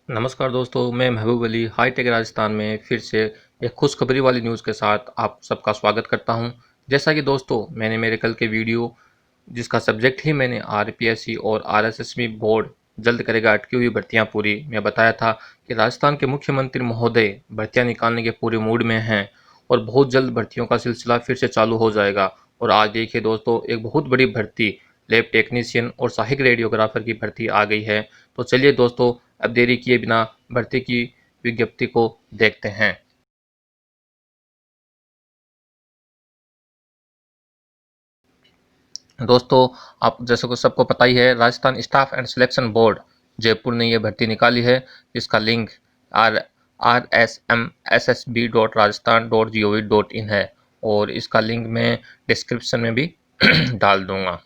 नमस्कार दोस्तों, मैं महबूब अली हाईटेक राजस्थान में फिर से एक खुशखबरी वाली न्यूज़ के साथ आप सबका स्वागत करता हूं। जैसा कि दोस्तों मैंने मेरे कल के वीडियो जिसका सब्जेक्ट ही मैंने आरपीएससी और आरएसएसबी बोर्ड जल्द करेगा अटकी हुई भर्तियां पूरी में बताया था कि राजस्थान के मुख्यमंत्री महोदय भर्तियां निकालने के पूरे मूड में हैं और बहुत जल्द भर्तियों का सिलसिला फिर से चालू हो जाएगा। और आज देखिए दोस्तों, एक बहुत बड़ी भर्ती लैब टेक्नीशियन और सहायक रेडियोग्राफर की भर्ती आ गई है। तो चलिए दोस्तों, अब देरी किए बिना भर्ती की विज्ञप्ति को देखते हैं। दोस्तों, आप जैसे को सबको पता ही है, Rajasthan staff and selection board Jaipur ने यह भर्ती निकाली है। इसका लिंक rsmssb.rajasthan.gov.in है और इसका लिंक मैं डिस्क्रिप्शन में भी डाल दूंगा।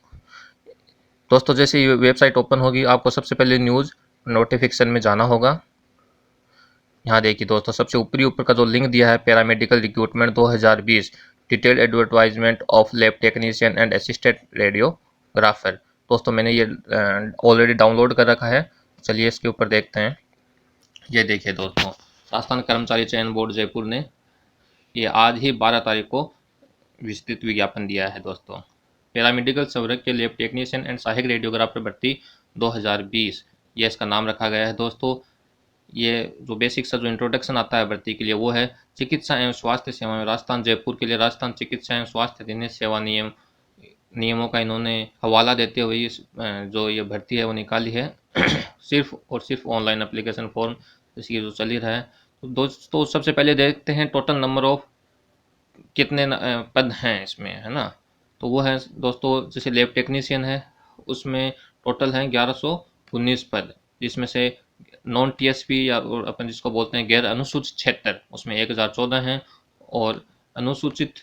दोस्तों, जैसे ये वेबसाइट ओपन होगी आपको सबसे पहले न्यूज़ नोटिफिकेशन में जाना होगा। यहाँ देखिए दोस्तों, सबसे ऊपर का जो लिंक दिया है, paramedical recruitment 2020 detailed advertisement of lab technician and assistant radiographer. दोस्तों मैंने ये ऑलरेडी डाउनलोड कर रखा है। चलिए इसके ऊपर देखते हैं। ये देखिए दोस्तों, राजस्थान कर्मचारी चयन बोर्ड जयपुर ने ये आज ही 12 तारीख को विस्तृत विज्ञापन दिया है। दोस्तों, पैरामेडिकल संवर्ग के लैब टेक्नीशियन एंड सहायक रेडियोग्राफर भर्ती 2020, ये इसका नाम रखा गया है। दोस्तों, ये जो बेसिक सा जो इंट्रोडक्शन आता है भर्ती के लिए वो है चिकित्सा एवं स्वास्थ्य सेवाएं राजस्थान जयपुर के लिए राजस्थान चिकित्सा एवं स्वास्थ्य अधिनियम सेवा नियमों का इन्होंने हवाला देते हुए जो ये भर्ती है वो निकाली है। सिर्फ और सिर्फ ऑनलाइन एप्लीकेशन फॉर्म इसकी जो चल ही रहा है। तो दोस्तों सबसे पहले देखते हैं टोटल नंबर ऑफ कितने पद हैं इसमें, है ना। तो वो है दोस्तों, जैसे लैब टेक्नीशियन है उसमें टोटल हैं 1119 पद, जिसमें से नॉन टीएसपी या और अपन जिसको बोलते हैं गैर अनुसूचित क्षेत्र उसमें 1014 हैं और अनुसूचित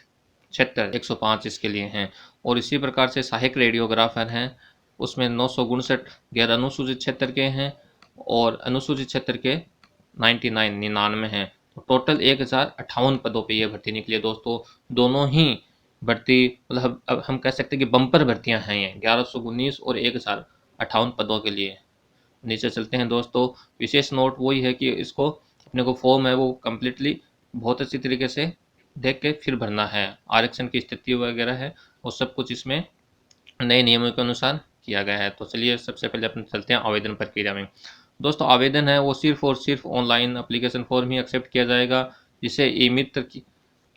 क्षेत्र 105 इसके लिए हैं। और इसी प्रकार से सहायक रेडियोग्राफर हैं उसमें 959 गैर अनुसूचित क्षेत्र के हैं और अनुसूचित क्षेत्र के 99 हैं। तो टोटल 1058 पदों पे ये भर्ती निकली है दोस्तों। दोनों ही भर्ती मतलब अब हम कह सकते हैं कि बम्पर भर्तियां हैं ये 1119 और 1058 पदों के लिए। नीचे चलते हैं दोस्तों। विशेष नोट वही है कि इसको अपने को फॉर्म है वो कम्प्लीटली बहुत अच्छी तरीके से देख के फिर भरना है। आरक्षण की स्थिति वगैरह है वो सब कुछ इसमें नए नियमों के अनुसार किया गया है। तो चलिए सबसे पहले अपन चलते हैं आवेदन प्रक्रिया में। दोस्तों, आवेदन है वो सिर्फ और सिर्फ ऑनलाइन एप्लीकेशन फॉर्म ही एक्सेप्ट किया जाएगा, जिसे ई मित्र की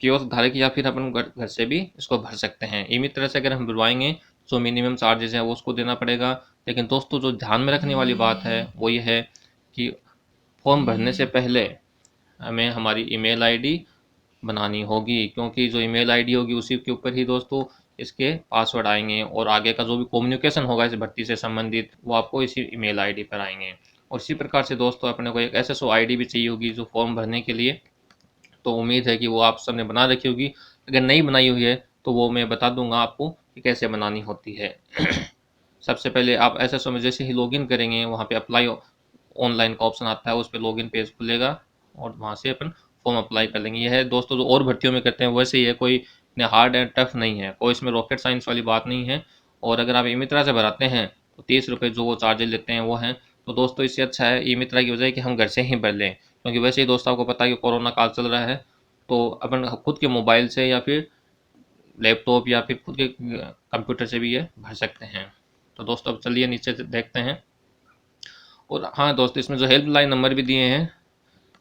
कियोस्क धारक या फिर अपन घर से भी इसको भर सकते हैं। ई मित्र से अगर हम भरवाएंगे जो मिनिमम चार्जेस है वो उसको देना पड़ेगा। लेकिन दोस्तों जो ध्यान में रखने वाली बात है वो ये है कि फॉर्म भरने से पहले हमें हमारी ईमेल आईडी बनानी होगी, क्योंकि जो ईमेल आईडी होगी उसी के ऊपर ही दोस्तों इसके पासवर्ड आएंगे और आगे का जो भी कम्युनिकेशन होगा इस भर्ती से संबंधित वो आपको इसी ईमेल आईडी पर आएंगे। और इसी प्रकार से दोस्तों अपने को एक एसएसओ आईडी भी चाहिए होगी जो फॉर्म भरने के लिए। तो उम्मीद है कि वो आप सबने बना रखी होगी। अगर नहीं बनाई हुई है तो वो मैं बता दूंगा आपको कि कैसे बनानी होती है। सबसे पहले आप एसएसओ में जैसे ही लॉगिन करेंगे वहाँ पे अप्लाई ऑनलाइन का ऑप्शन आता है, उस पर लॉगिन पेज खुलेगा और वहाँ से अपन फॉर्म अप्लाई कर लेंगे। यह है दोस्तों जो और भर्तियों में करते हैं वैसे ही है, कोई इतने हार्ड एंड टफ नहीं है, कोई इसमें रॉकेट साइंस वाली बात नहीं है। और अगर आप ई मित्रा से भराते हैं तो 30 रुपये जो वो चार्जेज लेते हैं वो हैं। तो दोस्तों इससे अच्छा है ई मित्रा की वजह कि हम घर से ही भर लें, क्योंकि वैसे ही दोस्तों आपको पता है कि कोरोना काल चल रहा है। तो अपन खुद के मोबाइल से या फिर लैपटॉप या फिर खुद के कंप्यूटर से भी ये भर सकते हैं। तो दोस्तों अब चलिए नीचे देखते हैं। और हाँ दोस्तों, इसमें जो हेल्पलाइन नंबर भी दिए हैं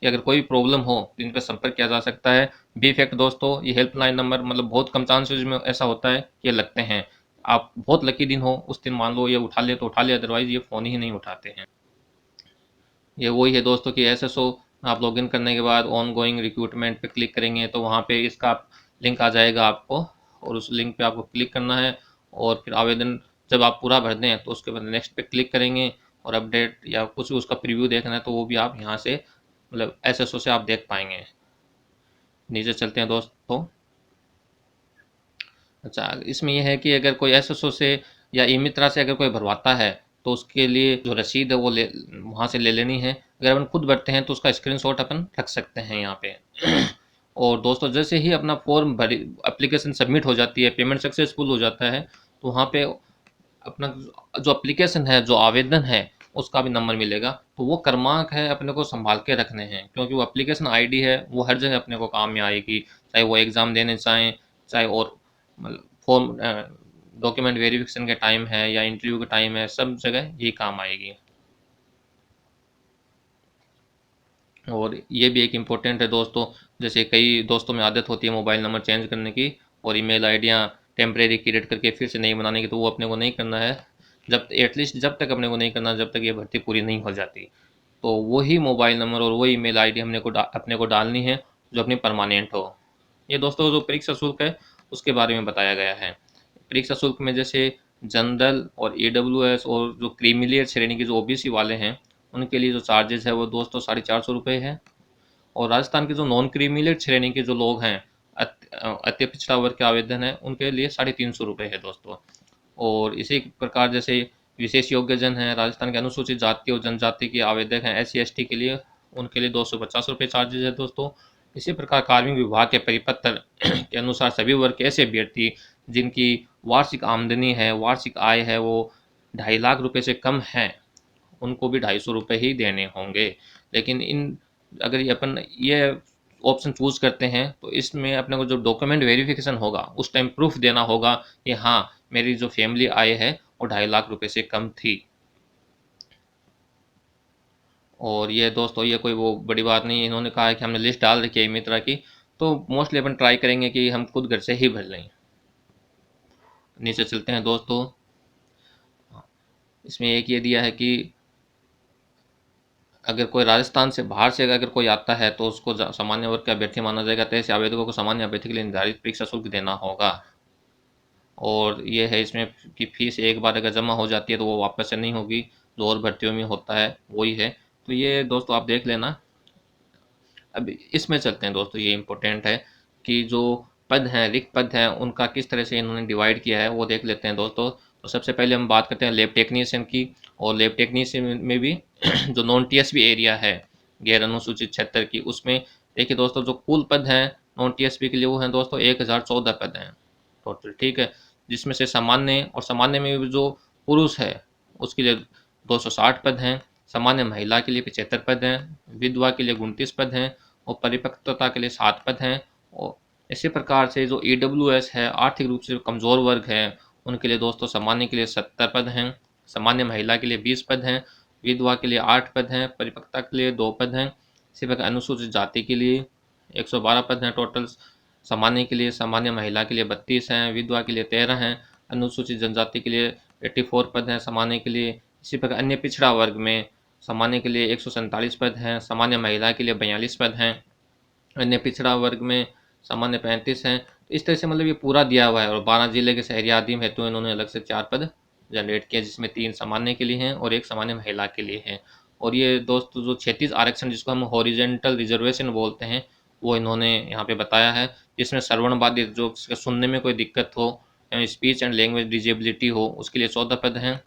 कि अगर कोई प्रॉब्लम हो तो इन पर संपर्क किया जा सकता है। बी फैक्ट दोस्तों, ये हेल्पलाइन नंबर मतलब बहुत कम चांसेज में ऐसा होता है कि ये लगते हैं। आप बहुत लकी दिन हो उस दिन मान लो ये उठा ले तो उठा ले, अदरवाइज ये फ़ोन ही नहीं उठाते हैं। ये वही है दोस्तों कि एसएसओ आप लॉगिन करने के बाद ऑन गोइंग रिक्रूटमेंट पे क्लिक करेंगे तो वहाँ पे इसका लिंक आ जाएगा आपको और उस लिंक पे आपको क्लिक करना है। और फिर आवेदन जब आप पूरा भर दें तो उसके बाद नेक्स्ट पे क्लिक करेंगे और अपडेट या कुछ भी उसका प्रीव्यू देखना है तो वो भी आप यहाँ से मतलब एसएसओ से आप देख पाएंगे। नीचे चलते हैं दोस्तों। अच्छा, इसमें यह है कि अगर कोई एसएसओ से या ई मित्रा से अगर कोई भरवाता है तो उसके लिए जो रसीद है वो ले वहाँ से ले लेनी है। अगर अपन खुद भरते हैं तो उसका स्क्रीनशॉट अपन रख सकते हैं यहाँ पे। और दोस्तों जैसे ही अपना फॉर्म भरी एप्लीकेशन सबमिट हो जाती है, पेमेंट सक्सेसफुल हो जाता है, तो वहाँ पे अपना जो एप्लीकेशन है जो आवेदन है उसका भी नंबर मिलेगा। तो वो क्रमांक है अपने को संभाल के रखने हैं, क्योंकि वो एप्लीकेशन आईडी है वो हर जगह अपने को काम में आएगी, चाहे वो एग्ज़ाम देने चाहें, चाहे और मतलब फॉर्म डॉक्यूमेंट वेरिफिकेशन के टाइम है या इंटरव्यू का टाइम है, सब जगह यही काम आएगी। और ये भी एक इम्पोर्टेंट है दोस्तों, जैसे कई दोस्तों में आदत होती है मोबाइल नंबर चेंज करने की और ईमेल आईडियाँ टेम्परेरी क्रिएट करके फिर से नहीं बनाने की, तो वो अपने को नहीं करना है। जब एटलीस्ट जब तक अपने को नहीं करना, जब तक ये भर्ती पूरी नहीं हो जाती। तो वही मोबाइल नंबर और वही ईमेल आईडी अपने को डालनी है जो अपनी परमानेंट हो। ये दोस्तों जो परीक्षा शुल्क है उसके बारे में बताया गया है। परीक्षा शुल्क में जैसे जनरल और ईडब्ल्यूएस और जो क्रीमिलियर श्रेणी के जो ओबीसी वाले हैं, उनके लिए जो चार्जेस है वो दोस्तों 450 रुपये है। और राजस्थान के जो नॉन क्रीमिलियर श्रेणी के जो लोग हैं, अति पिछड़ा वर्ग के आवेदन है, उनके लिए 350 रुपये है दोस्तों। और इसी प्रकार जैसे विशेष योग्यजन है, राजस्थान के अनुसूचित जाति और जनजाति के आवेदक हैं, SC ST के लिए, उनके लिए 250 रुपये चार्जेज है दोस्तों। इसी प्रकार कार्मिक विभाग के परिपत्र के अनुसार सभी वर्ग के ऐसे अभ्यर्थी जिनकी वार्षिक आमदनी है, वार्षिक आय है, वो 2.5 लाख रुपये से कम है, उनको भी 250 रुपये ही देने होंगे। लेकिन इन अगर ये अपन ये ऑप्शन चूज करते हैं तो इसमें अपने को जो डॉक्यूमेंट वेरिफिकेशन होगा उस टाइम प्रूफ देना होगा कि हाँ मेरी जो फैमिली आय है वो 2.5 लाख रुपये से कम थी। और ये दोस्तों ये कोई वो बड़ी बात नहीं, इन्होंने कहा है कि हमने लिस्ट डाल रखी है मित्रा की, तो मोस्टली अपन ट्राई करेंगे कि हम खुद घर से ही भर लें। नीचे चलते हैं दोस्तों। इसमें एक ये दिया है कि अगर कोई राजस्थान से बाहर से अगर कोई आता है तो उसको सामान्य वर्ग का अभ्यर्थी माना जाएगा, तो ऐसे आवेदकों को सामान्य अभ्यर्थी के लिए निर्धारित परीक्षा शुल्क देना होगा। और ये है इसमें कि फीस एक बार अगर जमा हो जाती है तो वो वापस से नहीं होगी, जो और भर्तियों में होता है वही है। तो ये दोस्तों आप देख लेना। अब इसमें चलते हैं दोस्तों, ये इम्पोर्टेंट है कि जो पद हैं, रिक्त पद हैं, उनका किस तरह से इन्होंने डिवाइड किया है वो देख लेते हैं दोस्तों। तो सबसे पहले हम बात करते हैं लैब टेक्नीशियन की। और लैब टेक्नीशियन में भी जो नॉन टीएसपी एरिया है, गैर अनुसूचित क्षेत्र की, उसमें देखिए दोस्तों जो कुल पद हैं नॉन टीएसपी के लिए वो हैं दोस्तों 1014 पद हैं टोटल, ठीक है। जिसमें से सामान्य और सामान्य में भी जो पुरुष है उसके लिए 260 पद हैं, सामान्य महिला के लिए 75 पद हैं, विधवा के लिए 29 पद हैं और परिपक्वता के लिए 7 पद हैं। और इसी प्रकार से जो EWS है, आर्थिक रूप से कमज़ोर वर्ग है, उनके लिए दोस्तों सामान्य के लिए 70 पद हैं, सामान्य महिला के लिए 20 पद हैं, विधवा के लिए 8 पद हैं, परिपक्वता के लिए 2 पद हैं। इसी प्रकार अनुसूचित जाति के लिए 112 पद हैं टोटल, सामान्य के लिए, सामान्य महिला के लिए 32 हैं, विधवा के लिए 13 हैं, अनुसूचित जनजाति के लिए 84 पद हैं, सामान्य के लिए। इसी प्रकार अन्य पिछड़ा वर्ग में सामान्य के लिए 147 पद हैं, सामान्य महिला के लिए 42 पद हैं, अन्य पिछड़ा वर्ग में सामान्य 35 हैं। तो इस तरह से मतलब ये पूरा दिया हुआ है। और 12 जिले के शहरी आदिम हेतु इन्होंने अलग से 4 पद जनरेट किया, जिसमें 3 सामान्य के लिए हैं और 1 सामान्य महिला के लिए है। और ये दोस्तों जो 36 आरक्षण जिसको हम हॉरिजेंटल रिजर्वेशन बोलते हैं वो इन्होंने यहाँ पे बताया है, जिसमें श्रवण बाधित जो सुनने में कोई दिक्कत हो, स्पीच एंड लैंग्वेज डिजेबिलिटी हो, उसके लिए 14 पद हैं।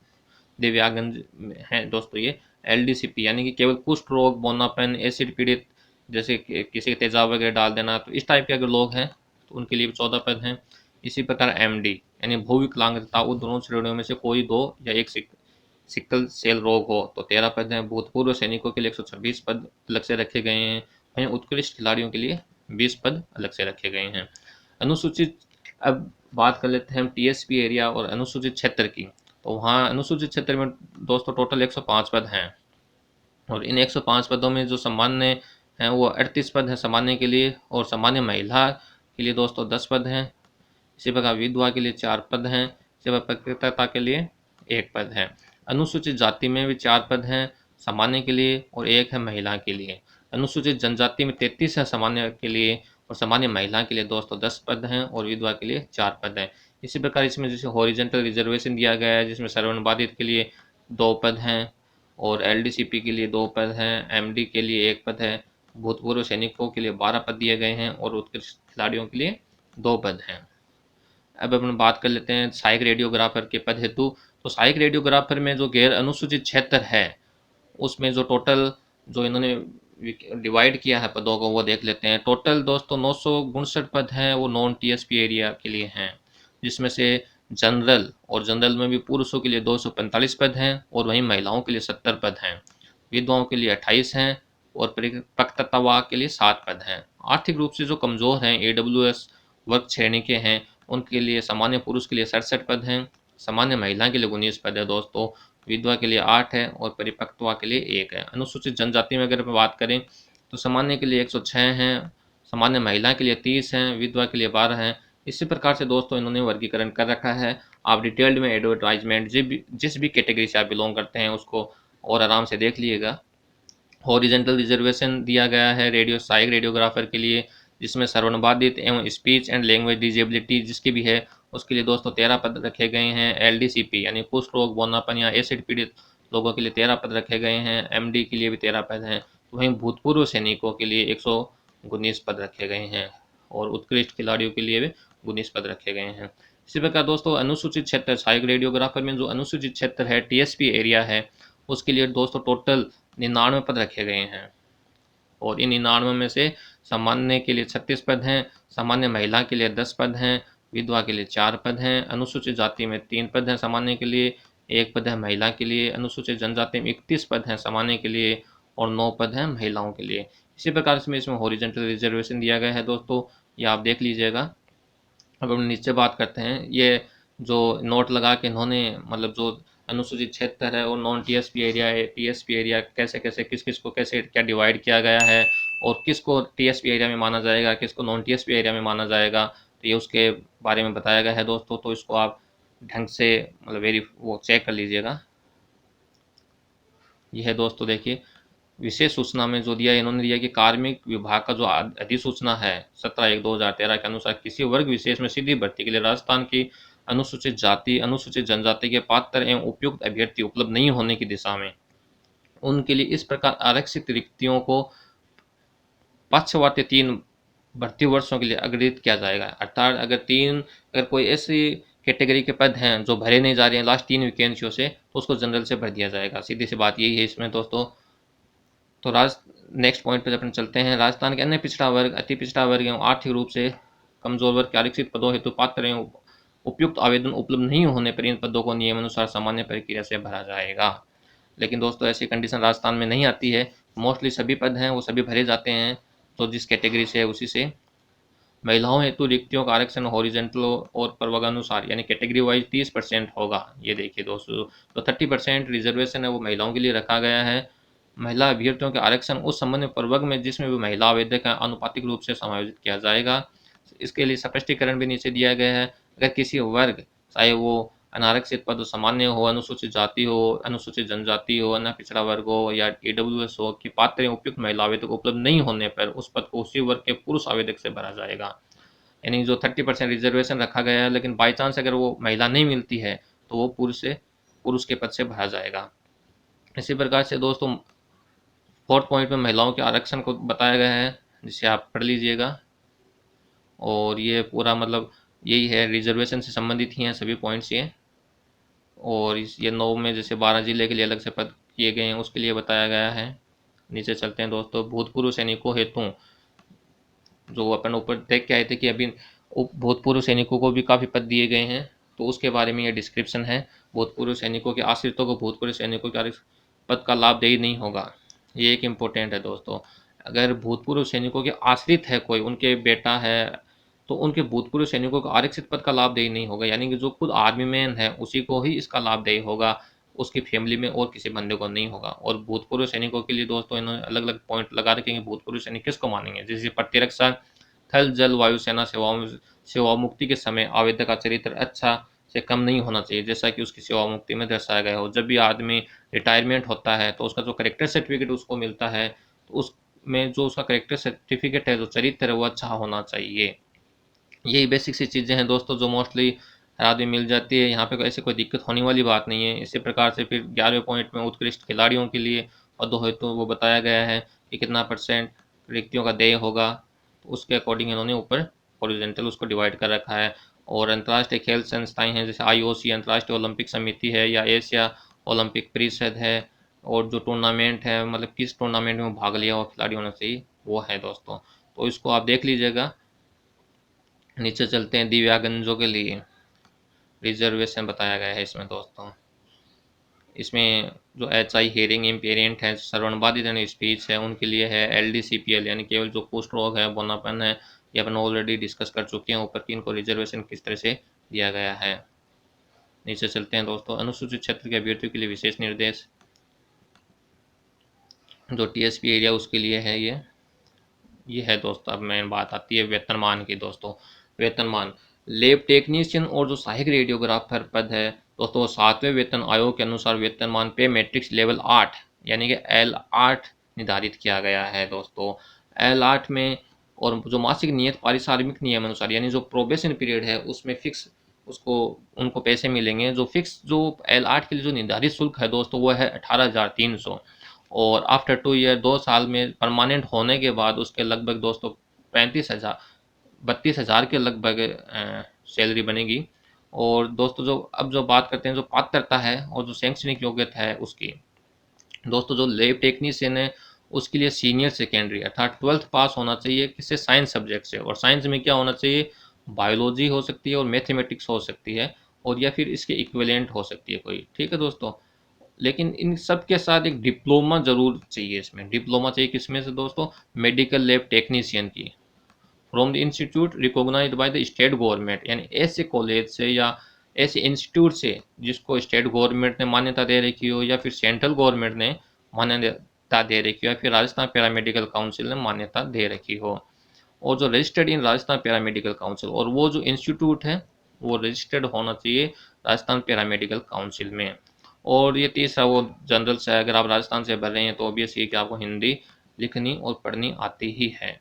दिव्यांगन हैं दोस्तों ये LDCP यानी कि केवल कुष्ठ रोग, बोनापन, एसिड पीड़ित, जैसे किसी के तेजाब वगैरह डाल देना, तो इस टाइप के अगर लोग हैं तो उनके लिए 14 पद हैं। इसी प्रकार MD यानी भूविकलांगता, उन दोनों श्रेणियों में से कोई दो या एक सिकल सेल रोग हो तो 13 पद हैं। भूतपूर्व सैनिकों के लिए 126 पद अलग से रखे गए हैं। वहीं उत्कृष्ट खिलाड़ियों के लिए 20 पद अलग से रखे गए हैं। अनुसूचित, अब बात कर लेते हैं हम TSP एरिया और अनुसूचित क्षेत्र की। तो वहाँ अनुसूचित क्षेत्र में दोस्तों टोटल 105 पद हैं। और इन 105 पदों में जो सामान्य हैं वो 38 पद हैं सामान्य के लिए, और सामान्य महिला के लिए दोस्तों 10 पद हैं। इसी प्रकार विधवा के लिए 4 पद हैं, इसी प्रकार पत्रकारिता के लिए 1 पद है। अनुसूचित जाति में भी 4 पद हैं सामान्य के लिए और 1 है महिला के लिए। अनुसूचित जनजाति में 33 है सामान्य के लिए, और सामान्य महिला के लिए दोस्तों 10 पद हैं और विधवा के लिए 4 पद हैं। इसी प्रकार इसमें जैसे हॉरिजेंटल रिजर्वेशन दिया गया है, जिसमें श्रवण बाधित के लिए 2 पद हैं और LDCP के लिए 2 पद हैं, MD के लिए 1 पद है, भूतपूर्व सैनिकों के लिए 12 पद दिए गए हैं और उत्कृष्ट खिलाड़ियों के लिए 2 पद हैं। अब अपन बात कर लेते हैं सहायक रेडियोग्राफर के पद हेतु। तो सहायक रेडियोग्राफर में जो गैर अनुसूचित क्षेत्र है उसमें जो टोटल जो इन्होंने डिवाइड किया है पदों को वो देख लेते हैं। टोटल दोस्तों 959 पद हैं वो नॉन TSP एरिया के लिए हैं, जिसमें से जनरल, और जनरल में भी पुरुषों के लिए 245 पद हैं और वहीं महिलाओं के लिए 70 पद हैं। विधवाओं के लिए 28 हैं और परिपक्वता के लिए 7 पद हैं। आर्थिक रूप से जो कमज़ोर हैं, AWS वर्ग श्रेणी के हैं, उनके लिए सामान्य पुरुष के लिए 67 पद हैं, सामान्य महिला के लिए 19 पद है दोस्तों, विधवा के लिए 8 है और परिपक्वता के लिए 1 है। अनुसूचित जनजाति में अगर बात करें तो सामान्य के लिए 106 हैं, सामान्य महिला के लिए 30 हैं, विधवा के लिए 12 हैं। इसी प्रकार से दोस्तों इन्होंने वर्गीकरण कर रखा है। आप डिटेल्ड में एडवर्टाइजमेंट जिस भी कैटेगरी से आप बिलोंग करते हैं उसको और आराम से देख लीजिएगा। हॉरिजेंटल रिजर्वेशन दिया गया है रेडियो सहायक रेडियोग्राफर के लिए, जिसमें श्रवणबाधित एवं स्पीच एंड लैंग्वेज डिजेबिलिटी जिसकी भी है उसके लिए दोस्तों 13 पद रखे गए हैं। LDCP यानी कुष्ठ रोग, बौनापन या एसिड पीड़ित लोगों के लिए 13 पद रखे गए हैं। MD के लिए भी 13 पद हैं। वहीं भूतपूर्व सैनिकों के लिए 119 पद रखे गए हैं और उत्कृष्ट खिलाड़ियों के लिए भी 19 पद रखे गए हैं। इसी प्रकार दोस्तों अनुसूचित क्षेत्र सहायक रेडियोग्राफर में जो अनुसूचित क्षेत्र है, TSP एरिया है, उसके लिए दोस्तों टोटल 99 पद रखे गए हैं और इन 99 में से सामान्य के लिए 36 पद हैं, सामान्य महिला के लिए 10 पद हैं, विधवा के लिए 4 पद हैं, अनुसूचित जाति में 3 पद हैं, सामान्य के लिए 1 पद है महिला के लिए, अनुसूचित जनजाति में 31 पद हैं सामान्य के लिए और 9 पद हैं महिलाओं के लिए। इसी प्रकार से इसमें हॉरिजॉन्टल रिजर्वेशन दिया गया है दोस्तों, ये आप देख लीजिएगा। अब हम नीचे बात करते हैं, ये जो नोट लगा के इन्होंने मतलब जो अनुसूचित क्षेत्र है और नॉन TSP एरिया है, TSP एरिया कैसे कैसे किस किस को कैसे क्या डिवाइड किया गया है और किसको TSP एरिया में माना जाएगा, किसको नॉन TSP एरिया में माना जाएगा, तो ये उसके बारे में बताया गया है दोस्तों। तो इसको आप ढंग से मतलब वो चेक कर लीजिएगा। यह है दोस्तों, देखिए विशेष सूचना में जो दिया इन्होंने दिया कि कार्मिक विभाग का जो अधिसूचना है 17/1/2013 के अनुसार किसी वर्ग विशेष में सीधी भर्ती के लिए राजस्थान की अनुसूचित जाति, अनुसूचित जनजाति के पात्र एवं उपयुक्त अभ्यर्थी उपलब्ध नहीं होने की दिशा में उनके लिए इस प्रकार आरक्षित रिक्तियों को पक्षवार्ती 3 भर्ती वर्षों के लिए अग्रहित किया जाएगा। अर्थात अगर कोई ऐसी कैटेगरी के पद हैं जो भरे नहीं जा रहे हैं लास्ट 3 वैकेंसियों से, तो उसको जनरल से भर दिया जाएगा। सीधी सी बात यही है इसमें दोस्तों। तो नेक्स्ट पॉइंट पर अपन चलते हैं। राजस्थान के अन्य पिछड़ा वर्ग, अति पिछड़ा वर्ग एवं आर्थिक रूप से कमजोर वर्ग के आरक्षित पदों हेतु पात्र एवं उपयुक्त आवेदन उपलब्ध नहीं होने पर इन पदों को नियमानुसार सामान्य प्रक्रिया से भरा जाएगा। लेकिन दोस्तों ऐसी कंडीशन राजस्थान में नहीं आती है। मोस्टली सभी पद हैं वो सभी भरे जाते हैं, तो जिस कैटेगरी से है उसी से। महिलाओं हेतु रिक्तियों का आरक्षण हॉरिजेंटल और प्रवर्गानुसार यानी कैटेगरी वाइज 30% होगा। ये देखिए दोस्तों, तो 30% रिजर्वेशन है वो महिलाओं के लिए रखा गया है। महिला अभ्यर्थियों के आरक्षण उस संबंधित प्रवर्ग में जिसमें भी महिला आवेदक है अनुपातिक रूप से समायोजित किया जाएगा। इसके लिए स्पष्टीकरण भी नीचे दिया गया है। अगर किसी वर्ग, चाहे वो अनारक्षित पद सामान्य हो, अनुसूचित जाति हो, अनुसूचित जनजाति हो, अन्य पिछड़ा वर्ग हो या AWS हो, कि पात्र उपयुक्त महिला आवेदक उपलब्ध नहीं होने पर उस पद को उसी वर्ग के पुरुष आवेदक से भरा जाएगा। यानी जो 30% रिजर्वेशन रखा गया है, लेकिन बाई चांस अगर वो महिला नहीं मिलती है तो वो पुरुष के पद से भरा जाएगा। इसी प्रकार से दोस्तों 4th पॉइंट में महिलाओं के आरक्षण को बताया गया है, जिसे आप पढ़ लीजिएगा। और ये पूरा मतलब यही है, रिजर्वेशन से संबंधित ही हैं सभी पॉइंट्स ये। और ये 9 में जैसे 12 जिले के लिए अलग से पद किए गए हैं उसके लिए बताया गया है। नीचे चलते हैं दोस्तों। भूतपूर्व सैनिकों हेतु जो अपन ऊपर देख के आए थे कि अभी भूतपूर्व सैनिकों को भी काफ़ी पद दिए गए हैं, तो उसके बारे में ये डिस्क्रिप्शन है। भूतपूर्व सैनिकों के आश्रितों को भूतपूर्व सैनिकों के पद का लाभदेयी नहीं होगा। ये एक इम्पोर्टेंट है दोस्तों। अगर भूतपूर्व सैनिकों के आश्रित है कोई, उनके बेटा है, तो उनके भूतपूर्व सैनिकों को आरक्षित पद का लाभदेयी नहीं होगा। यानी कि जो खुद आर्मी मैन है उसी को ही इसका लाभदेयी होगा, उसकी फैमिली में और किसी बंदे को नहीं होगा। और भूतपूर्व सैनिकों के लिए दोस्तों इन्होंने अलग अलग पॉइंट लगा रखेंगे। भूतपूर्व सैनिक किसको मानेंगे, जैसे प्रतिरक्षा, थल जल वायु सेना सेवामुक्ति के समय आवेदक का चरित्र अच्छा से कम नहीं होना चाहिए, जैसा कि उसकी सेवामुक्ति में दर्शाया गया हो। जब भी आदमी रिटायरमेंट होता है तो उसका जो करेक्टर सर्टिफिकेट उसको मिलता है, तो उसमें जो उसका करेक्टर सर्टिफिकेट है, जो चरित्र है, वो अच्छा होना चाहिए। यही बेसिक सी चीज़ें हैं दोस्तों जो मोस्टली हर आदमी मिल जाती है। यहाँ पे ऐसे कोई दिक्कत होने वाली बात नहीं है। इसी प्रकार से फिर 11वें पॉइंट में उत्कृष्ट खिलाड़ियों के लिए पदों हेतु वो बताया गया है कि कितना % रिक्तियों का देय होगा, तो उसके अकॉर्डिंग इन्होंने ऊपर हॉरिजॉन्टल उसको डिवाइड कर रखा है। और अंतर्राष्ट्रीय खेल संस्थाएं हैं जैसे IOC अंतर्राष्ट्रीय ओलंपिक समिति है या एशिया ओलंपिक परिषद है, और जो टूर्नामेंट है मतलब किस टूर्नामेंट में भाग लिया हो खिलाड़ी होना चाहिए, वो है दोस्तों। तो इसको आप देख लीजिएगा। नीचे चलते हैं दिव्यांगजनों के लिए। रिजर्वेशन बताया गया है इसमें दोस्तों। इसमें जो HI हेयरिंग इम्पेयरमेंट है, श्रवणबाधित यानी स्पीच है, उनके लिए है LDCPL यानी केवल जो कुष्ठ रोग है, बोनापन है, ये अपन ऑलरेडी डिस्कस कर चुके हैं ऊपर कि इनको रिजर्वेशन किस तरह से दिया गया है। नीचे चलते हैं दोस्तों। अनुसूचित क्षेत्र के अभ्यर्थियों के लिए विशेष निर्देश, जो TSP एरिया उसके लिए है ये है दोस्तों। अब मेन बात आती है वेतनमान की दोस्तों। वेतनमान लैब टेक्नीशियन और जो सहायक रेडियोग्राफर पद है दोस्तों, 7वें वेतन आयोग के अनुसार वेतनमान पे मैट्रिक्स लेवल 8 यानी कि L8 निर्धारित किया गया है दोस्तों। L8 में और जो मासिक नियत पारिश्रमिक नियम अनुसार यानी जो प्रोबेशन पीरियड है उसमें फिक्स उसको उनको पैसे मिलेंगे। जो फिक्स जो L8 के लिए जो निर्धारित शुल्क है दोस्तों वो है 18,300, और आफ्टर 2 ईयर 2 साल में परमानेंट होने के बाद उसके लगभग दोस्तों 35,000 32,000 के लगभग सैलरी बनेगी। और दोस्तों जो अब जो बात करते हैं जो पात्रता है और जो शैक्षणिक योग्यता है उसकी, दोस्तों जो लैब टेक्नीशियन है उसके लिए सीनियर सेकेंडरी अर्थात 12th पास होना चाहिए किससे, साइंस सब्जेक्ट से। और साइंस में क्या होना चाहिए, बायोलॉजी हो सकती है और मैथमेटिक्स हो सकती है, और या फिर इसके इक्विवेलेंट हो सकती है कोई, ठीक है दोस्तों। लेकिन इन सब के साथ एक डिप्लोमा जरूर चाहिए। इसमें डिप्लोमा चाहिए किसमें से दोस्तों, मेडिकल लैब टेक्नीशियन की, from the institute recognised by the state government, यानी ऐसे कॉलेज से या ऐसे इंस्टीट्यूट से जिसको स्टेट गवर्नमेंट ने मान्यता दे रखी हो, या फिर सेंट्रल गवर्नमेंट ने मान्यता दे रखी हो, या फिर राजस्थान पैरामेडिकल काउंसिल ने मान्यता दे रखी हो, और जो registered in Rajasthan paramedical council, और वो जो इंस्टीट्यूट है वो रजिस्टर्ड होना चाहिए राजस्थान पैरामेडिकल काउंसिल में। और ये तीसरा वो जनरल से है, अगर आप राजस्थान से भर रहे हैं तो ऑब्वियस ये कि आपको हिंदी लिखनी और पढ़नी आती ही है।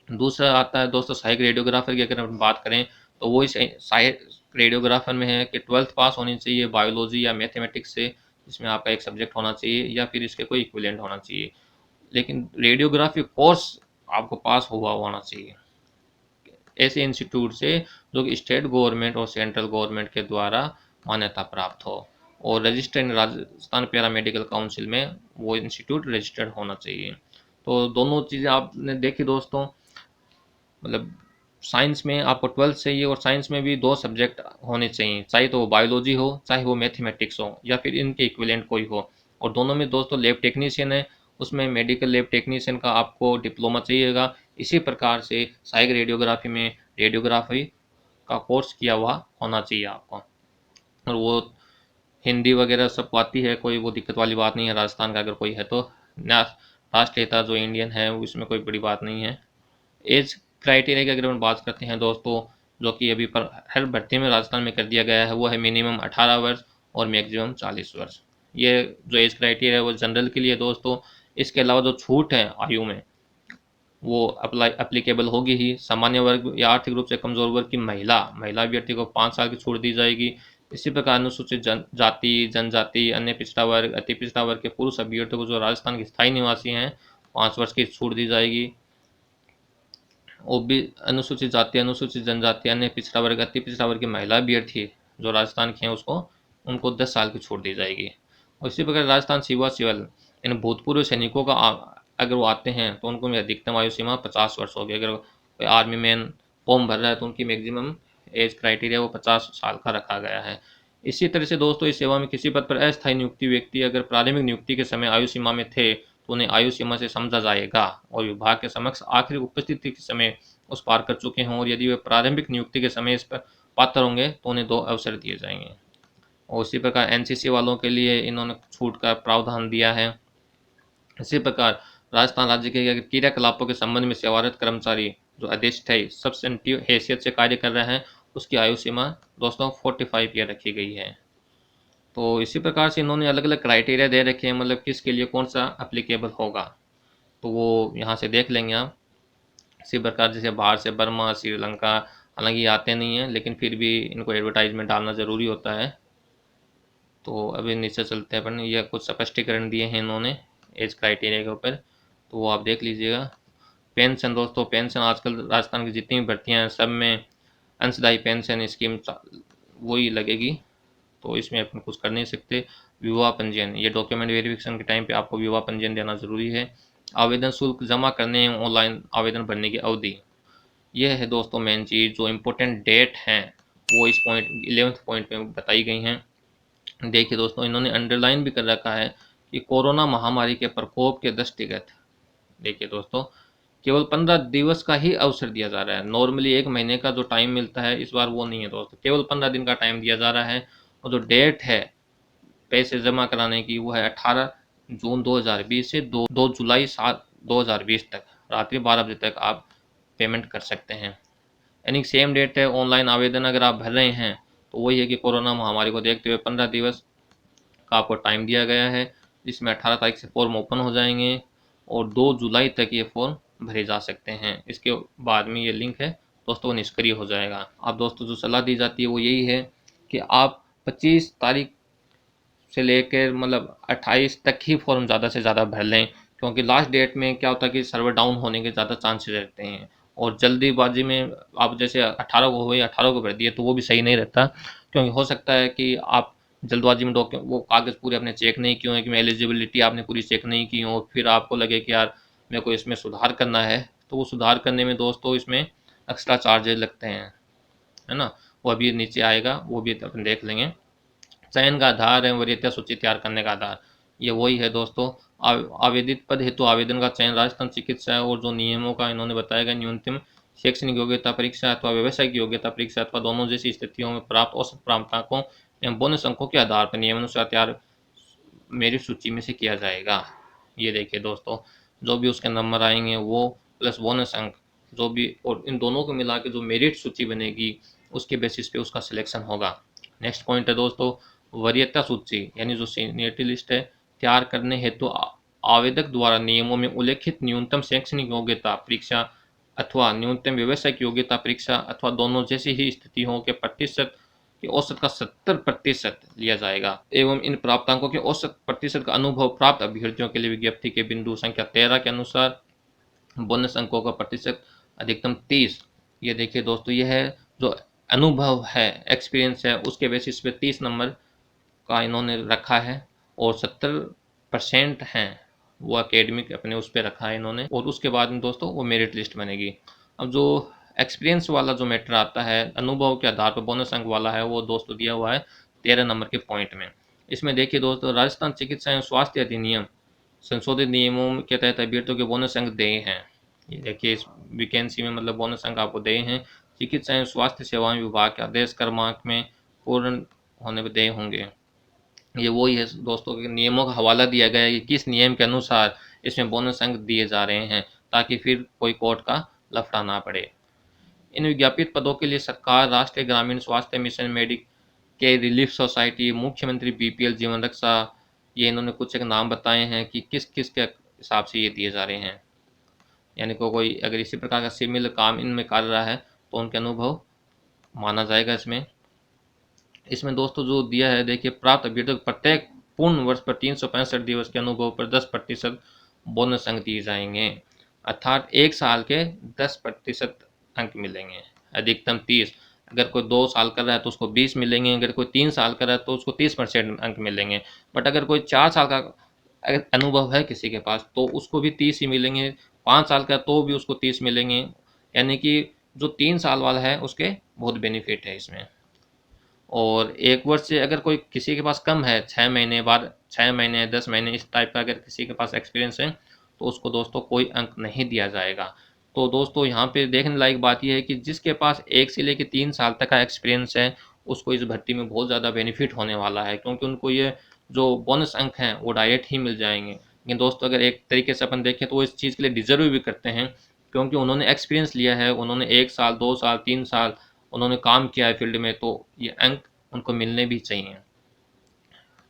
दूसरा आता है दोस्तों सहायक रेडियोग्राफर की, अगर हम बात करें तो वो इस सहायक रेडियोग्राफर में है कि 12th पास होनी चाहिए बायोलॉजी या मैथमेटिक्स से, जिसमें आपका एक सब्जेक्ट होना चाहिए या फिर इसके कोई इक्विवेलेंट होना चाहिए, लेकिन रेडियोग्राफी कोर्स आपको पास हुआ होना चाहिए ऐसे इंस्टीट्यूट से जो कि स्टेट गवर्नमेंट और सेंट्रल गवर्नमेंट के द्वारा मान्यता प्राप्त हो, और रजिस्टर्ड राजस्थान पैरामेडिकल काउंसिल में वो इंस्टीट्यूट रजिस्टर्ड होना चाहिए। तो दोनों चीज़ें आपने देखी दोस्तों। मतलब साइंस में आपको 12th चाहिए, और साइंस में भी 2 सब्जेक्ट होने चाहिए, चाहे तो वो बायोलॉजी हो चाहे वो मैथमेटिक्स हो या फिर इनके इक्विवेलेंट कोई हो। और दोनों में दोस्तों लैब टेक्नीशियन है, उसमें मेडिकल लैब टेक्नीशियन का आपको डिप्लोमा चाहिएगा। इसी प्रकार से सहायक रेडियोग्राफी में रेडियोग्राफी का कोर्स किया हुआ होना चाहिए आपको, और वो हिंदी वगैरह सबको आती है, कोई वो दिक्कत वाली बात नहीं है। राजस्थान का अगर कोई है तो राष्ट्रीयता जो इंडियन है इसमें कोई बड़ी बात नहीं है। एज क्राइटेरिया की अगर हम बात करते हैं दोस्तों, जो कि अभी पर हर भर्ती में राजस्थान में कर दिया गया है, वो है मिनिमम 18 वर्ष और मैक्सिमम 40 वर्ष। ये जो एज क्राइटेरिया है वो जनरल के लिए दोस्तों। इसके अलावा जो छूट है आयु में वो अप्लाई अप्लीकेबल होगी ही। सामान्य वर्ग या आर्थिक रूप से कमजोर वर्ग की महिला अभ्यर्थी को 5 साल की छूट दी जाएगी। इसी प्रकार अनुसूचित जाति, जनजाति, अन्य पिछड़ा वर्ग, अति पिछड़ा वर्ग के पुरुष अभ्यर्थियों को जो राजस्थान के स्थायी निवासी हैं 5 वर्ष की छूट दी जाएगी। ओबी अनुसूचित जाति, अनुसूचित जनजाति, अन्य पिछड़ा वर्ग, अति पिछड़ा वर्ग की महिला अभ्यर्थी जो राजस्थान के हैं उसको उनको 10 साल की छूट दी जाएगी। और इसी प्रकार राजस्थान सेवा सिविल इन भूतपूर्व सैनिकों का अगर वो आते हैं तो उनको अधिकतम आयु सीमा 50 वर्ष होगी। अगर कोई आर्मी मैन फॉर्म भर रहा है तो उनकी मैक्सिमम एज क्राइटेरिया वो 50 साल का रखा गया है। इसी तरह से दोस्तों इस सेवा में किसी पद पर अस्थायी नियुक्ति व्यक्ति अगर प्रारंभिक नियुक्ति के समय आयु सीमा में थे तो उन्हें आयु सीमा से समझा जाएगा, और विभाग के समक्ष आखिरी उपस्थिति के समय उस पार कर चुके हों, और यदि वे प्रारंभिक नियुक्ति के समय इस पर पात्र होंगे तो उन्हें 2 अवसर दिए जाएंगे। और उसी प्रकार एनसीसी वालों के लिए इन्होंने छूट का प्रावधान दिया है। इसी प्रकार राजस्थान राज्य के अगर क्रियाकलापों के संबंध में सेवारत कर्मचारी जो अधिष्ठायी सब्सटेंटिव हैसियत से कार्य कर रहे हैं उसकी आयु सीमा दोस्तों 45 ईयर रखी गई है। तो इसी प्रकार से इन्होंने अलग अलग क्राइटेरिया दे रखे हैं, मतलब किसके लिए कौन सा अप्लीकेबल होगा, तो वो यहाँ से देख लेंगे आप। इसी प्रकार जैसे बाहर से बर्मा, श्रीलंका, हालांकि ये आते नहीं हैं लेकिन फिर भी इनको एडवर्टाइजमेंट डालना ज़रूरी होता है। तो अभी नीचे चलते हैं अपन, ये कुछ स्पष्टीकरण दिए हैं इन्होंने एज क्राइटेरिया के ऊपर, तो वो आप देख लीजिएगा। पेंशन दोस्तों, पेंशन आजकल राजस्थान की जितनी भी भर्तियाँ हैं सब में अंशदायी पेंशन स्कीम वही लगेगी, तो इसमें अपन कुछ कर नहीं सकते। विवाह पंजीयन, ये डॉक्यूमेंट वेरिफिकेशन के टाइम पे आपको विवाह पंजीयन देना ज़रूरी है। आवेदन शुल्क जमा करने ऑनलाइन आवेदन भरने की अवधि, यह है दोस्तों मेन चीज़ जो इम्पोर्टेंट डेट हैं वो इस पॉइंट 11th पॉइंट में बताई गई हैं। देखिए दोस्तों, इन्होंने अंडरलाइन भी कर रखा है कि कोरोना महामारी के प्रकोप के दृष्टिगत, देखिए दोस्तों, केवल 15 दिवस का ही अवसर दिया जा रहा है। नॉर्मली 1 महीने का जो टाइम मिलता है, इस बार वो नहीं है दोस्तों, केवल 15 दिन का टाइम दिया जा रहा है। और जो डेट है पैसे जमा कराने की, वो है 18 जून 2020 से 2 जुलाई 2020 तक रात्रि 12 बजे तक आप पेमेंट कर सकते हैं। यानी सेम डेट है। ऑनलाइन आवेदन अगर आप भर रहे हैं तो वही है कि कोरोना महामारी को देखते हुए 15 दिवस का आपको टाइम दिया गया है, जिसमें 18 तारीख से फॉर्म ओपन हो जाएंगे और 2 जुलाई तक ये फॉर्म भरे जा सकते हैं। इसके बाद में ये लिंक है दोस्तों, वो निष्क्रिय हो जाएगा। अब दोस्तों जो सलाह दी जाती है वो यही है कि आप 25 तारीख से लेकर मतलब 28 तक ही फॉर्म ज़्यादा से ज़्यादा भर लें, क्योंकि लास्ट डेट में क्या होता है कि सर्वर डाउन होने के ज़्यादा चांसेस रहते हैं। और जल्दीबाजी में आप जैसे 18 को हुए 18 को भर दिए तो वो भी सही नहीं रहता, क्योंकि हो सकता है कि आप जल्दबाजी में वो कागज़ पूरे आपने चेक नहीं किए हों, कि मैं एलिजिबिलिटी आपने पूरी चेक नहीं की हो, फिर आपको लगे कि यार मेरे को इसमें सुधार करना है, तो वो सुधार करने में दोस्तों इसमें एक्स्ट्रा चार्जेज लगते हैं, है ना। वो अभी नीचे आएगा, वो भी अपन देख लेंगे। चयन का आधार है वरीयता सूची तैयार करने का आधार, ये वही है दोस्तों। आवेदित पद हेतु आवेदन का चयन राजस्थान चिकित्सा और जो नियमों का इन्होंने बताया गया, न्यूनतम शैक्षणिक योग्यता परीक्षा अथवा व्यावसायिक योग्यता परीक्षा अथवा दोनों जैसी स्थितियों में प्राप्त औसत प्राप्तांकों एवं बोनस अंकों के आधार पर नियमानुसार तैयार मेरिट सूची में से किया जाएगा। ये देखिए दोस्तों, जो भी उसके नंबर आएंगे वो प्लस बोनस अंक जो भी, और इन दोनों को मिला के जो मेरिट सूची बनेगी उसके बेसिस पे उसका सिलेक्शन होगा। नेक्स्ट पॉइंट है दोस्तों, वरीयता सूची यानी जो सीनियरिटी लिस्ट है तैयार करने हेतु आवेदक द्वारा नियमों में उल्लेखित न्यूनतम शैक्षणिक योग्यता परीक्षा अथवा न्यूनतम व्यावसायिक योग्यता परीक्षा अथवा दोनों जैसी ही स्थितियों के प्रतिशत के औसत का 70% लिया जाएगा एवं इन प्राप्तांकों के औसत प्रतिशत का अनुभव प्राप्त अभ्यर्थियों के लिए विज्ञप्ति के बिंदु संख्या 13 के अनुसार बोनस अंकों का प्रतिशत अधिकतम 30। ये देखिए दोस्तों, यह है जो अनुभव है, एक्सपीरियंस है, उसके बेसिस पे 30 नंबर का इन्होंने रखा है और 70% हैं वो एकेडमिक अपने उस पर रखा है इन्होंने। और उसके बाद में दोस्तों वो मेरिट लिस्ट बनेगी। अब जो एक्सपीरियंस वाला जो मैटर आता है, अनुभव के आधार पर बोनस अंक वाला है, वो दोस्तों दिया हुआ है 13 नंबर के पॉइंट में। इसमें देखिए दोस्तों, राजस्थान चिकित्सा एवं स्वास्थ्य अधिनियम संशोधित नियमों के तहत अभ्यर्थियों के बोनस अंक दिए हैं। ये देखिए इस वैकेंसी में मतलब बोनस अंक आपको दिए हैं। चिकित्सा एवं स्वास्थ्य सेवाएं विभाग के आदेश क्रमांक में पूर्ण होने पर दिए होंगे। ये वही है दोस्तों के नियमों का हवाला दिया गया है कि किस नियम के अनुसार इसमें बोनस अंक दिए जा रहे हैं, ताकि फिर कोई कोर्ट का लफड़ा ना पड़े। इन विज्ञापित पदों के लिए सरकार, राष्ट्रीय ग्रामीण स्वास्थ्य मिशन, के रिलीफ सोसाइटी, मुख्यमंत्री बीपीएल जीवन रक्षा, ये इन्होंने कुछ एक नाम बताए हैं कि किस किस के हिसाब से ये दिए जा रहे हैं। यानी कोई अगर इसी प्रकार का सिमिलर काम इनमें कर रहा है तो उनके अनुभव माना जाएगा इसमें। इसमें दोस्तों जो दिया है देखिए, प्राप्त अभ्यर्थियों को प्रत्येक पूर्ण वर्ष पर 365 दिवस के अनुभव पर 10% बोनस अंक दिए जाएंगे, अर्थात एक साल के 10% अंक मिलेंगे, अधिकतम 30। अगर कोई 2 साल कर रहा है तो उसको 20 मिलेंगे, अगर कोई 3 साल कर रहा है तो उसको 30% अंक मिलेंगे। बट अगर कोई 4 साल का अगर अनुभव है किसी के पास तो उसको भी 30 ही मिलेंगे, 5 साल का तो भी उसको 30 मिलेंगे। यानी कि जो 3 साल वाला है उसके बहुत बेनिफिट है इसमें। और 1 वर्ष से अगर कोई किसी के पास कम है, 6 महीने बाद, 6 महीने 10 महीने इस टाइप का अगर किसी के पास एक्सपीरियंस है तो उसको दोस्तों कोई अंक नहीं दिया जाएगा। तो दोस्तों यहाँ पे देखने लायक बात यह है कि जिसके पास 1 से लेकर 3 साल तक का एक्सपीरियंस है उसको इस भर्ती में बहुत ज़्यादा बेनिफिट होने वाला है, क्योंकि उनको ये जो बोनस अंक हैं वो डायरेक्ट ही मिल जाएंगे। लेकिन दोस्तों अगर एक तरीके से अपन देखें तो वो इस चीज़ के लिए डिजर्व भी करते हैं, क्योंकि उन्होंने एक्सपीरियंस लिया है, उन्होंने 1 साल 2 साल 3 साल उन्होंने काम किया है फील्ड में, तो ये अंक उनको मिलने भी चाहिए।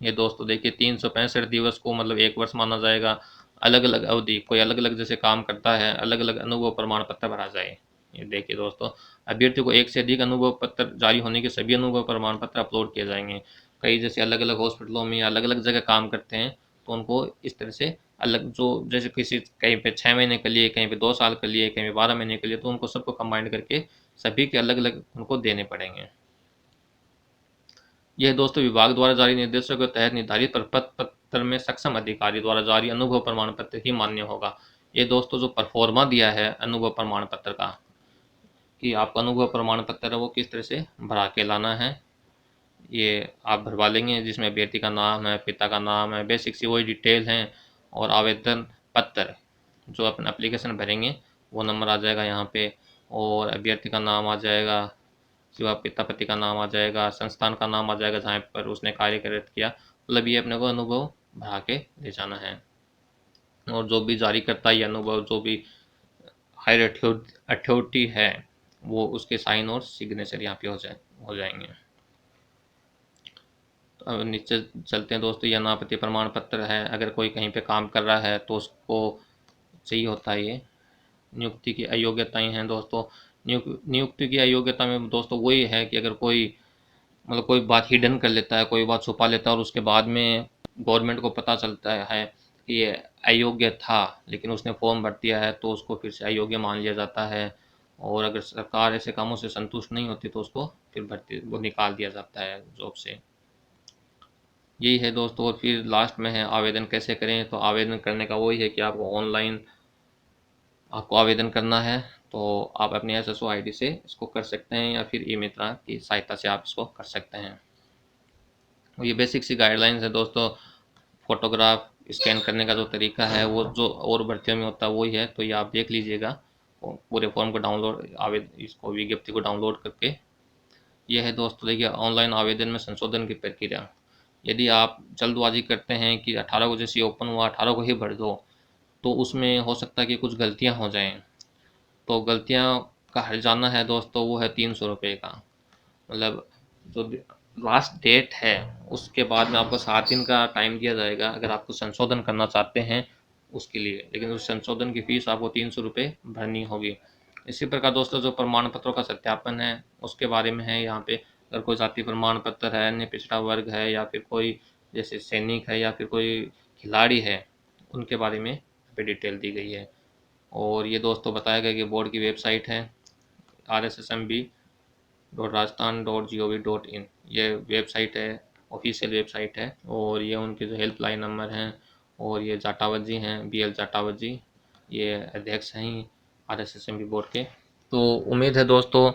ये दोस्तों देखिए 365 दिवस को मतलब 1 वर्ष माना जाएगा। अलग अलग अवधि, कोई अलग अलग जैसे काम करता है, अलग अलग अनुभव प्रमाण पत्र भरा जाए। ये देखिए दोस्तों, अभ्यर्थी को 1 से अधिक अनुभव पत्र जारी होने के सभी अनुभव प्रमाण पत्र अपलोड किए जाएंगे। कई जैसे अलग अलग हॉस्पिटलों में या अलग अलग जगह काम करते हैं तो उनको इस तरह से अलग, जो जैसे किसी कहीं पे 6 महीने के लिए, कहीं पे 2 साल के लिए, कहीं पे 12 महीने के लिए, तो उनको सबको कंबाइंड करके सभी के अलग अलग उनको देने पड़ेंगे। यह दोस्तों विभाग द्वारा जारी निर्देशों के तहत निर्धारित प्रपत्र पत्र में सक्षम अधिकारी द्वारा जारी अनुभव प्रमाण पत्र ही मान्य होगा। ये दोस्तों जो परफॉर्मा दिया है अनुभव प्रमाण पत्र का, कि आपका अनुभव प्रमाण पत्र है वो किस तरह से भरा के लाना है। ये आप भरवा लेंगे, जिसमें अभ्यर्थी का नाम है, पिता का नाम है, बेसिक सी वही डिटेल हैं, और आवेदन पत्र जो अपना एप्लीकेशन भरेंगे वो नंबर आ जाएगा यहाँ पे, और अभ्यर्थी का नाम आ जाएगा, शिवा पिता पति का नाम आ जाएगा, संस्थान का नाम आ जाएगा जहाँ पर उसने कार्य किया। मतलब ये अपने को अनुभव भरा के ले जाना है, और जो भी जारी करता है ये अनुभव, जो भी हायर अथॉरिटी है, वो उसके साइन और सिग्नेचर यहाँ पे हो जाएंगे। तो अब नीचे चलते हैं दोस्तों। यह अनापत्ति प्रमाण पत्र है, अगर कोई कहीं पे काम कर रहा है तो उसको चाहिए होता है ये। नियुक्ति की अयोग्यताएं हैं दोस्तों। नियुक्ति की अयोग्यता में दोस्तों वही है कि अगर कोई मतलब कोई बात हिडन कर लेता है, कोई बात छुपा लेता है, और उसके बाद में गवर्नमेंट को पता चलता है कि ये अयोग्य था लेकिन उसने फॉर्म भर दिया है, तो उसको फिर से अयोग्य मान लिया जाता है। और अगर सरकार ऐसे कामों से संतुष्ट नहीं होती तो उसको फिर भर्ती वो निकाल दिया जाता है जॉब से। यही है दोस्तों। और फिर लास्ट में है आवेदन कैसे करें। तो आवेदन करने का वही है कि आपको ऑनलाइन आपको आवेदन करना है, तो आप अपनी SSO ID से इसको कर सकते हैं, या फिर ई मित्रा की सहायता से आप इसको कर सकते हैं। और ये बेसिक सी गाइडलाइंस है दोस्तों। फोटोग्राफ स्कैन करने का जो तरीका है वो जो और भर्तियों में होता है वही है, तो ये आप देख लीजिएगा पूरे फॉर्म को डाउनलोड इसको विज्ञप्ति को डाउनलोड करके। ये है दोस्तों, देखिए ऑनलाइन आवेदन में संशोधन की प्रक्रिया। यदि आप जल्दबाजी करते हैं कि 18 को जैसे ओपन हुआ 18 को ही भर दो, तो उसमें हो सकता है कि कुछ गलतियां हो जाएं। तो गलतियां का हर्जाना है दोस्तों वो है 300 रुपये का। मतलब जो लास्ट डेट है उसके बाद में आपको 7 दिन का टाइम दिया जाएगा अगर आपको संशोधन करना चाहते हैं उसके लिए, लेकिन उस संशोधन की फीस आपको 300 रुपये भरनी होगी। इसी प्रकार दोस्तों जो प्रमाण पत्रों का सत्यापन है उसके बारे में है यहाँ पे। अगर कोई जाति प्रमाण पत्र है, अन्य पिछड़ा वर्ग है, या फिर कोई जैसे सैनिक है, या फिर कोई खिलाड़ी है, उनके बारे में पे डिटेल दी गई है। और ये दोस्तों बताया गया कि बोर्ड की वेबसाइट है rssmb.rajasthan.gov.in, ये वेबसाइट है, ऑफिशियल वेबसाइट है। और ये उनके जो हेल्पलाइन नंबर हैं, और ये जाटावत जी हैं, BL जाटावत जी, ये अध्यक्ष हैं RSSMB बोर्ड के। तो उम्मीद है दोस्तों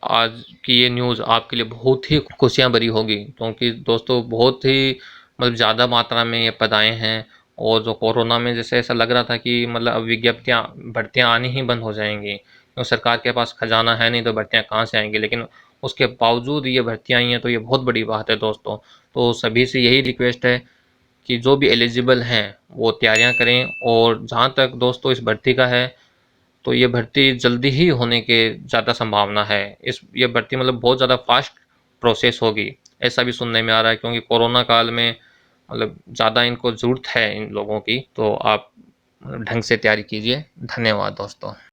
आज की ये न्यूज़ आपके लिए बहुत ही खुशियाँ भरी होगी, क्योंकि दोस्तों बहुत ही मतलब ज़्यादा मात्रा में ये पद आए हैं। और जो कोरोना में जैसे ऐसा लग रहा था कि मतलब अब विज्ञप्तियाँ भर्तियाँ आनी ही बंद हो जाएंगी, क्योंकि सरकार के पास खजाना है नहीं तो भर्तियाँ कहाँ से आएंगी, लेकिन उसके बावजूद ये भर्तियाँ आई हैं, तो ये बहुत बड़ी बात है दोस्तों। तो सभी से यही रिक्वेस्ट है कि जो भी एलिजिबल हैं वो तैयारियां करें। और जहाँ तक दोस्तों इस भर्ती का है, तो ये भर्ती जल्दी ही होने के ज़्यादा संभावना है। ये भर्ती मतलब बहुत ज़्यादा फास्ट प्रोसेस होगी, ऐसा भी सुनने में आ रहा है, क्योंकि कोरोना काल में मतलब ज़्यादा इनको ज़रूरत है इन लोगों की। तो आप ढंग से तैयारी कीजिए। धन्यवाद दोस्तों।